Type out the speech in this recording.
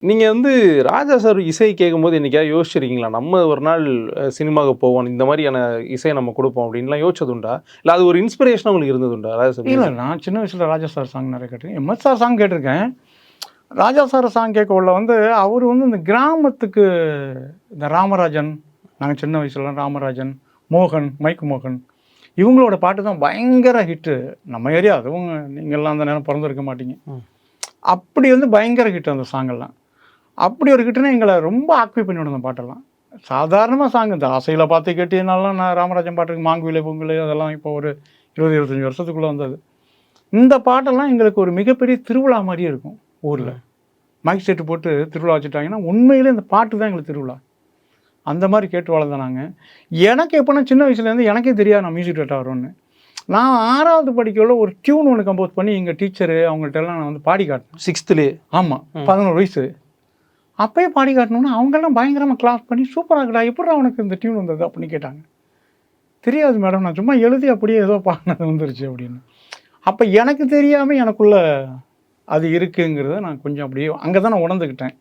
நீங்க வந்து ராஜா சார் இசை கேட்கும்போது என்னைக்காவது யோசிச்சிருக்கீங்களா? நம்ம ஒரு நாள் சினிமாவுக்கு போவோம். இந்த மாரியான இசைய நம்ம குடுப்போம் அப்டின்லாம் யோசிச்சது உண்டா? இல்ல அது ஒரு இன்ஸ்பிரேஷனா உங்களுக்கு இருந்தது உண்டா? ராஜா சார் இல்ல. மியூசிக். நான் சின்ன வயசுல ராஜா சார் சாங் நெறைய கேட்டுருக்கேன். எம்.எஸ். சார் சாங் கேட்டுருக்கேன். ராஜா சார் சாங் கேட்கவுள்ள வந்து அவரு வந்து இந்த கிராமத்துக்கு இந்த ராமராஜன், நாங்க சின்ன வயசுலலாம் ராமராஜன், மோகன், மைக் மோகன் இவங்களோட பாட்டு தான் பயங்கர ஹிட்டு. நம்ம ஏரியா அதுவும் நீங்கலாம் அந்த நேரம் பொறந்திருக்க மாட்டீங்க. ம். அப்படி வந்து பயங்கர ஹிட் அந்த சாங்கெல்லாம். அப்படி ஒரு ஹிட்டுன்னா எங்கள ரொம்ப ஆக்குபை பண்ணிவிடும் அந்த பாட்டெல்லாம். சாதாரணமா சாங் இந்த ஆசையில பார்த்து கேட்டீங்கனாலாம் நான் ராமராஜன் பாட்டுக்கு மாங்குயிலே பூங்குயிலே அதெல்லாம் இப்போ ஒரு 20, 25 வருஷத்துக்குள்ள வந்தது. இந்த பாட்டெல்லாம் எங்களுக்கு ஒரு மிகப்பெரிய திருவிழா மாரியே இருக்கும் ஊர்ல. மைக் செட்டு போட்டு திருவிழா வச்சுட்டாங்கன்னா, உண்மையிலே இந்த பாட்டு தான் எங்களுக்கு திருவிழா. அந்த மாரி கேட்டு வளர்ந்தோம் நாங்க. எனக்கு எப்போனா சின்ன வயசுலேருந்து எனக்கே தெரியாது நான் மியூசிக் டேரக்டர் ஆவேன்னு. நான் 6வது படிக்கக்குள்ள ஒரு டியூன் ஒண்ணு கம்போஸ் பண்ணி எங்க டீச்சரு அவங்கள்ட்டலாம் நான் வந்து பாடி காட்டினேன். 6த்லயே. ஆமா. 11 வயசு. அப்பயே பாடி காட்டணும்னா அவங்கலாம் பயங்கரமா கிளாஸ் பண்ணி "சூப்பரா இருக்குடா! எப்புட்றா உனக்கு இந்த டியூன் வந்தது?" அப்படின்னு கேட்டாங்க. "தெரியாது மேடம். நான் சும்மா எழுதி அப்படியே ஏதோ பாடுனது வந்துருச்சு" அப்படின்னு. அப்ப எனக்கு தெரியாம எனக்குள்ள அது இருக்குங்கிறத நான் கொஞ்சம் அப்படியே அங்க தான் நான் உணர்ந்துக்கிட்டேன்.